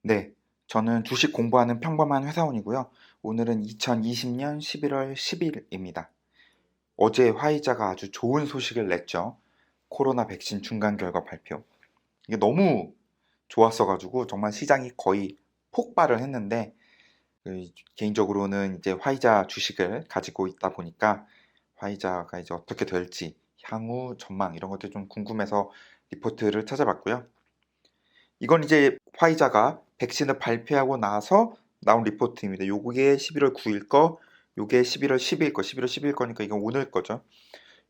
네, 저는 주식 공부하는 평범한 회사원이고요. 오늘은 2020년 11월 10일입니다. 어제 화이자가 아주 좋은 소식을 냈죠. 코로나 백신 중간 결과 발표. 이게 너무 좋았어가지고 정말 시장이 거의 폭발을 했는데 개인적으로는 이제 화이자 주식을 가지고 있다 보니까 화이자가 이제 어떻게 될지 향후 전망 이런 것들 좀 궁금해서 리포트를 찾아봤고요. 이건 이제 화이자가 백신을 발표하고 나서 나온 리포트입니다. 요게 11월 9일 거, 요게 11월 10일 거, 11월 10일 거니까 이건 오늘 거죠.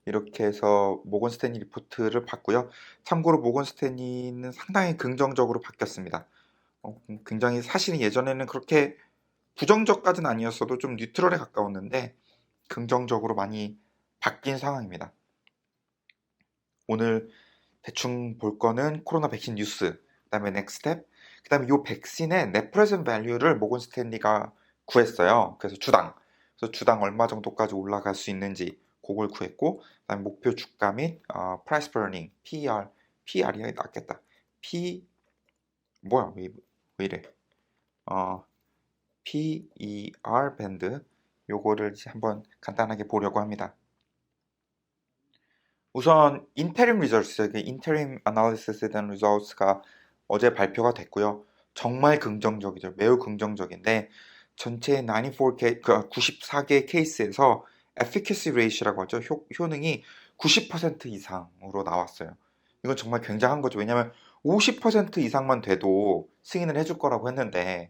이렇게 해서 모건 스탠리 리포트를 봤고요. 참고로 모건 스탠리는 상당히 긍정적으로 바뀌었습니다. 굉장히 사실은 예전에는 그렇게 부정적까지는 아니었어도 좀 뉴트럴에 가까웠는데 긍정적으로 많이 바뀐 상황입니다. 오늘 대충 볼 거는 코로나 백신 뉴스, 그다음에 넥스텝, 그다음에 이 백신의 net present value를 모건 스탠리가 구했어요. 그래서 주당 얼마 정도까지 올라갈 수 있는지 그걸 구했고, 그다음에 목표 주가 및 price per earning, PER이 낫겠다. P 뭐야 왜 이래? 어, PER 밴드 요거를 이제 한번 간단하게 보려고 합니다. 우선 인테림 리저스, 인테림 아날리시스에 대한 리저스가 어제 발표가 됐고요. 정말 긍정적이죠. 매우 긍정적인데 전체 94개, 94개 케이스에서 efficacy rate라고 하죠. 효능이 90% 이상으로 나왔어요. 이건 정말 굉장한 거죠. 왜냐하면 50% 이상만 돼도 승인을 해줄 거라고 했는데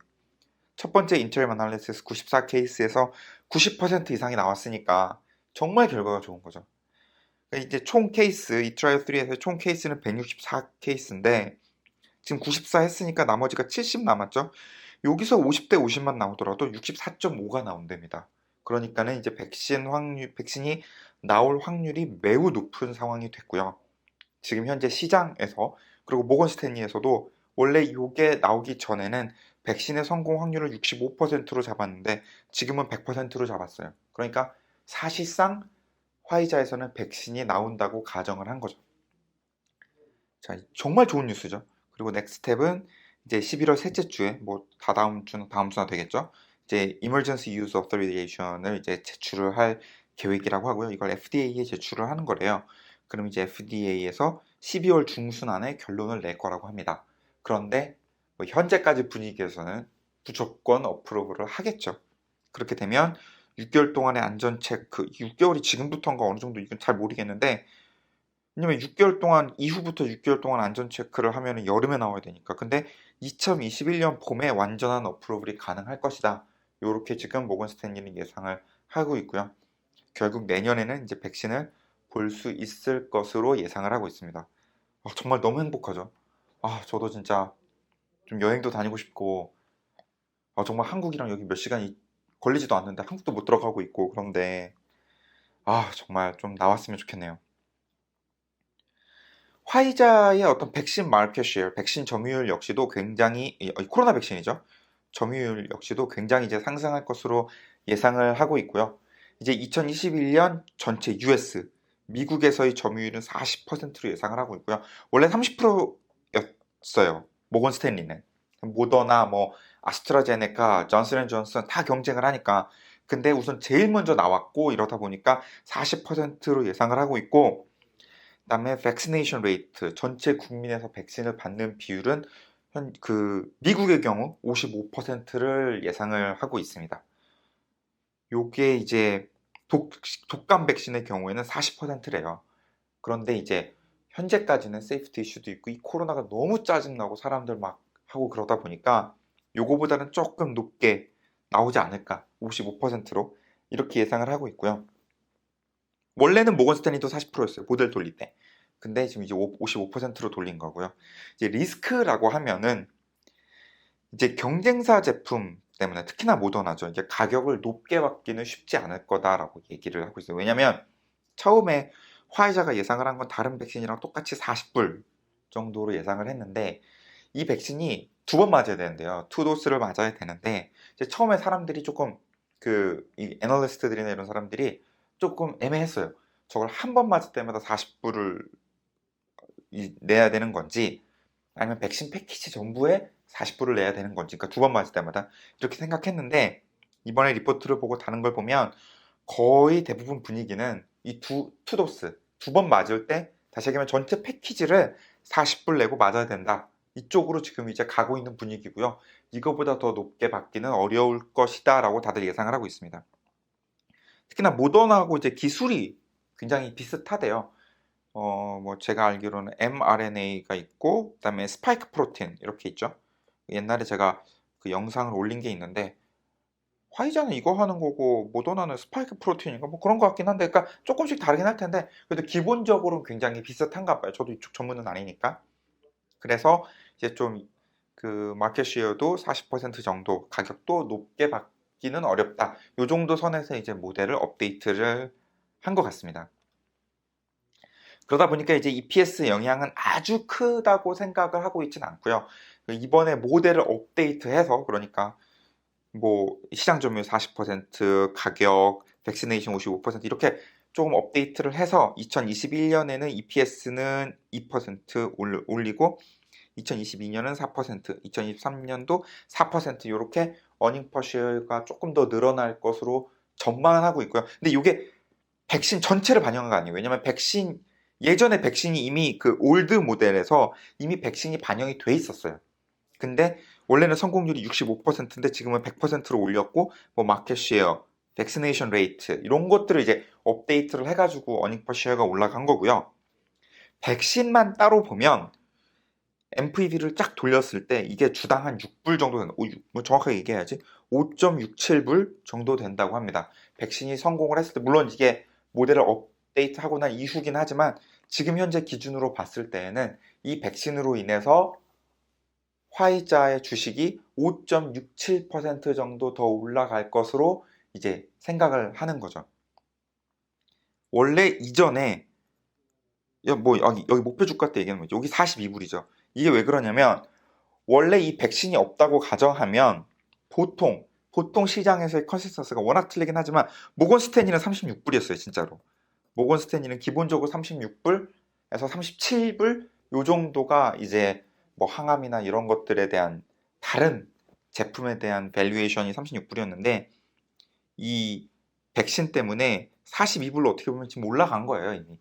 첫 번째 인테림 아날리시스 94 케이스에서 90% 이상이 나왔으니까 정말 결과가 좋은 거죠. 이제 총 케이스, 이 트라이얼 3에서 총 케이스는 164 케이스인데 지금 94 했으니까 나머지가 70 남았죠. 여기서 50대 50만 나오더라도 64.5가 나온답니다. 그러니까는 이제 백신이 나올 확률이 매우 높은 상황이 됐고요. 지금 현재 시장에서 그리고 모건 스탠리에서도 원래 이게 나오기 전에는 백신의 성공 확률을 65%로 잡았는데 지금은 100%로 잡았어요. 그러니까 사실상 화이자에서는 백신이 나온다고 가정을 한 거죠. 자, 정말 좋은 뉴스죠. 그리고 넥스텝은 이제 11월 셋째 주에 뭐 다다음 주나 다음 주나 되겠죠. 이제 Emergency Use Authorization을 이제 제출을 할 계획이라고 하고요. 이걸 FDA에 제출을 하는 거래요. 그럼 이제 FDA에서 12월 중순 안에 결론을 낼 거라고 합니다. 그런데 뭐 현재까지 분위기에서는 무조건 어프로브를 하겠죠. 그렇게 되면 6개월 동안의 안전 체크, 6개월이 지금부터인가 어느 정도 이건 잘 모르겠는데 왜냐면 6개월 동안 이후부터 6개월 동안 안전 체크를 하면 여름에 나와야 되니까. 근데 2021년 봄에 완전한 어프로블이 가능할 것이다. 요렇게 지금 모건 스탠리는 예상을 하고 있고요. 결국 내년에는 이제 백신을 볼 수 있을 것으로 예상을 하고 있습니다. 정말 너무 행복하죠. 저도 진짜 좀 여행도 다니고 싶고, 정말 한국이랑 여기 몇 시간이 걸리지도 않는데 한국도 못 들어가고 있고 그런데 정말 좀 나왔으면 좋겠네요. 화이자의 어떤 백신 마켓 쉐어, 백신 점유율 역시도 굉장히 코로나 백신이죠. 점유율 역시도 굉장히 이제 상승할 것으로 예상을 하고 있고요. 이제 2021년 전체 US 미국에서의 점유율은 40%로 예상을 하고 있고요. 원래 30%였어요. 모건 스탠리는. 모더나 뭐 아스트라제네카, 존슨앤존슨 다 경쟁을 하니까. 근데 우선 제일 먼저 나왔고 이러다 보니까 40%로 예상을 하고 있고 그다음에 vaccination rate 전체 국민에서 백신을 받는 비율은 미국의 경우 55%를 예상을 하고 있습니다. 요게 이제 독감 백신의 경우에는 40%래요. 그런데 이제 현재까지는 세이프티 이슈도 있고 이 코로나가 너무 짜증나고 사람들 막 하고 그러다 보니까 요거보다는 조금 높게 나오지 않을까 55%로 이렇게 예상을 하고 있고요. 원래는 모건 스탠리도 40%였어요. 모델 돌릴 때. 근데 지금 이제 55%로 돌린 거고요. 이제 리스크라고 하면은 이제 경쟁사 제품 때문에 특히나 모더나죠. 이제 가격을 높게 받기는 쉽지 않을 거다라고 얘기를 하고 있어요. 왜냐면 처음에 화이자가 예상을 한 건 다른 백신이랑 똑같이 40불 정도로 예상을 했는데 이 백신이 두 번 맞아야 되는데요. 투 도스를 맞아야 되는데 이제 처음에 사람들이 조금 이 애널리스트들이나 이런 사람들이 조금 애매했어요. 저걸 한 번 맞을 때마다 40불을 내야 되는 건지 아니면 백신 패키지 전부에 40불을 내야 되는 건지, 그러니까 두 번 맞을 때마다 이렇게 생각했는데 이번에 리포트를 보고 다른 걸 보면 거의 대부분 분위기는 이 투도스 두 번 맞을 때 다시 얘기하면 전체 패키지를 40불 내고 맞아야 된다. 이쪽으로 지금 이제 가고 있는 분위기고요. 이거보다 더 높게 받기는 어려울 것이다 라고 다들 예상을 하고 있습니다. 특히나 모더나하고 이제 기술이 굉장히 비슷하대요. 뭐 제가 알기로는 mRNA가 있고 그다음에 스파이크 프로틴 이렇게 있죠. 옛날에 제가 그 영상을 올린 게 있는데 화이자는 이거 하는 거고 모더나는 스파이크 프로틴인가 뭐 그런 것 같긴 한데, 그러니까 조금씩 다르긴 할 텐데 그래도 기본적으로는 굉장히 비슷한가 봐요. 저도 이쪽 전문은 아니니까. 그래서 이제 좀 그 마켓 쉐어도 40% 정도, 가격도 높게 받기는 어렵다. 요 정도 선에서 이제 모델을 업데이트를 한 것 같습니다. 그러다 보니까 이제 EPS 영향은 아주 크다고 생각을 하고 있진 않고요. 이번에 모델을 업데이트해서, 그러니까 뭐 시장 점유율 40%, 가격, 백시네이션 55% 이렇게 조금 업데이트를 해서 2021년에는 EPS는 2% 올리고 2022년은 4%, 2023년도 4% 이렇게 어닝 퍼시어가 조금 더 늘어날 것으로 전망을 하고 있고요. 근데 이게 백신 전체를 반영한 거 아니에요. 왜냐면 예전에 백신이 이미 그 올드 모델에서 이미 백신이 반영이 돼 있었어요. 근데 원래는 성공률이 65%인데 지금은 100%로 올렸고, 뭐 마켓 쉐어, 백시네이션 레이트 이런 것들을 이제 업데이트를 해가지고 어닝 퍼 쉐어가 올라간 거고요. 백신만 따로 보면 NPV를 쫙 돌렸을 때 이게 주당 한 6불 정도 된다. 뭐 정확하게 얘기해야지. 5.67불 정도 된다고 합니다. 백신이 성공을 했을 때, 물론 이게 모델을 업데이트하고 난 이후긴 하지만 지금 현재 기준으로 봤을 때에는 이 백신으로 인해서 화이자의 주식이 5.67% 정도 더 올라갈 것으로 이제 생각을 하는 거죠. 원래 이전에 뭐 여기 목표 주가 때 얘기하는 거죠. 여기 42불이죠. 이게 왜 그러냐면 원래 이 백신이 없다고 가정하면 보통 시장에서의 컨센서스가 워낙 틀리긴 하지만 모건 스탠리는 36불이었어요, 진짜로. 모건 스탠리는 기본적으로 36불에서 37불 요 정도가 이제 뭐 항암이나 이런 것들에 대한 다른 제품에 대한 밸류에이션이 36불이었는데 이 백신 때문에 42불로 어떻게 보면 지금 올라간 거예요, 이미.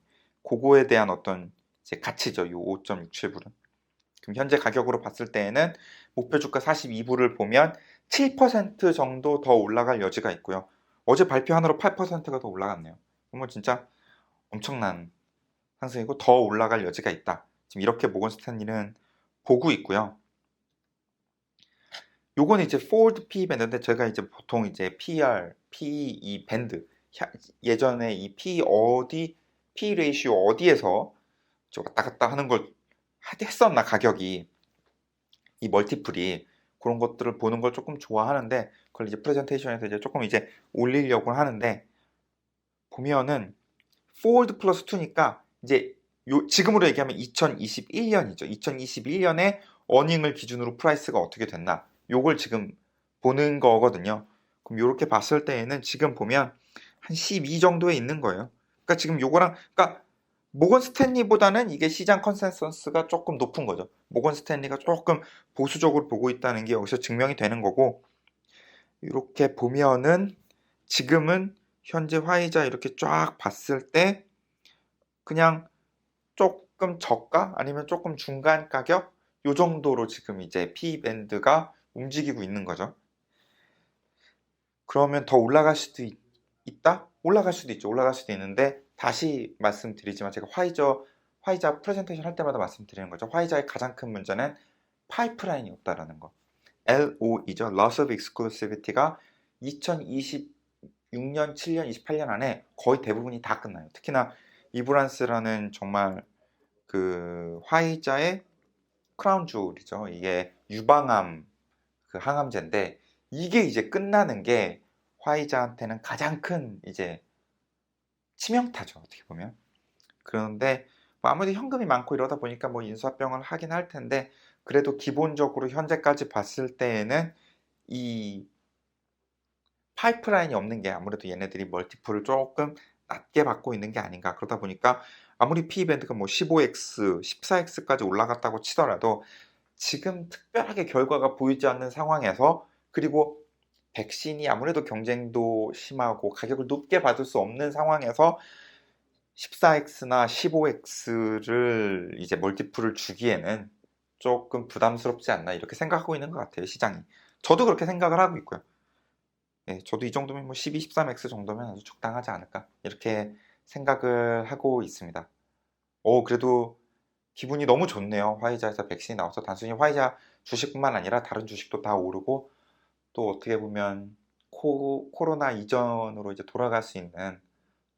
그거에 대한 어떤 이제 가치죠, 요 5.67불은. 그럼 현재 가격으로 봤을 때에는 목표 주가 42불을 보면 7% 정도 더 올라갈 여지가 있고요. 어제 발표한으로 8%가 더 올라갔네요. 그러면 진짜 엄청난 상승이고 더 올라갈 여지가 있다. 지금 이렇게 모건 스탠리는 보고 있고요. 요거는 이제 forward PE 밴드인데 제가 이제 보통 이제 PER, PE 이 밴드 예전에 이 PE 레이시오 어디에서 왔다 갔다 하는 걸 했었나, 가격이 이 멀티플이. 그런 것들을 보는 걸 조금 좋아하는데 그걸 이제 프레젠테이션에서 이제 조금 이제 올리려고 하는데, 보면은 forward 플러스 2니까 이제 지금으로 얘기하면 2021년이죠. 2021년에 어닝을 기준으로 프라이스가 어떻게 됐나 요걸 지금 보는 거거든요. 그럼 이렇게 봤을 때에는 지금 보면 한 12 정도에 있는 거예요. 그러니까 지금 요거랑, 그러니까 모건 스탠리보다는 이게 시장 컨센서스가 조금 높은 거죠. 모건 스탠리가 조금 보수적으로 보고 있다는 게 여기서 증명이 되는 거고, 이렇게 보면은 지금은 현재 화이자 이렇게 쫙 봤을 때 그냥 조금 저가 아니면 조금 중간 가격 요 정도로 지금 이제 PE 밴드가 움직이고 있는 거죠. 그러면 더 올라갈 수도 있다? 올라갈 수도 있죠. 올라갈 수도 있는데 다시 말씀드리지만 제가 화이자 프레젠테이션 할 때마다 말씀드리는 거죠. 화이자의 가장 큰 문제는 파이프라인이 없다라는 거. LOE죠. Loss of Exclusivity가 2026년, 7년, 28년 안에 거의 대부분이 다 끝나요. 특히나 이브란스라는 정말 그 화이자의 크라운 주얼이죠. 이게 유방암 그 항암제인데 이게 이제 끝나는 게 화이자한테는 가장 큰 이제 치명타죠, 어떻게 보면. 그런데 뭐 아무래도 현금이 많고 이러다 보니까 뭐 인수합병을 하긴 할 텐데 그래도 기본적으로 현재까지 봤을 때에는 이 파이프라인이 없는 게 아무래도 얘네들이 멀티플을 조금 낮게 받고 있는 게 아닌가. 그러다 보니까 아무리 PE 밴드가 뭐 15x, 14x까지 올라갔다고 치더라도 지금 특별하게 결과가 보이지 않는 상황에서, 그리고 백신이 아무래도 경쟁도 심하고 가격을 높게 받을 수 없는 상황에서 14X나 15X를 이제 멀티플을 주기에는 조금 부담스럽지 않나 이렇게 생각하고 있는 것 같아요, 시장이. 저도 그렇게 생각을 하고 있고요. 예, 저도 이 정도면 뭐 12, 13X 정도면 아주 적당하지 않을까 이렇게 생각을 하고 있습니다. 그래도 기분이 너무 좋네요. 화이자에서 백신이 나와서 단순히 화이자 주식뿐만 아니라 다른 주식도 다 오르고, 또 어떻게 보면 코로나 이전으로 이제 돌아갈 수 있는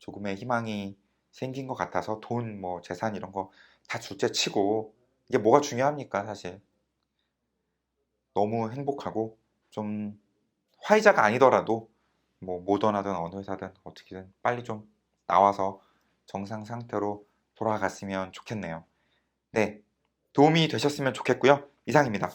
조금의 희망이 생긴 것 같아서 돈, 뭐 재산 이런 거 다 둘째 치고 이게 뭐가 중요합니까, 사실. 너무 행복하고, 좀 화이자가 아니더라도 뭐 모더나든 어느 회사든 어떻게든 빨리 좀 나와서 정상 상태로 돌아갔으면 좋겠네요. 네, 도움이 되셨으면 좋겠고요. 이상입니다.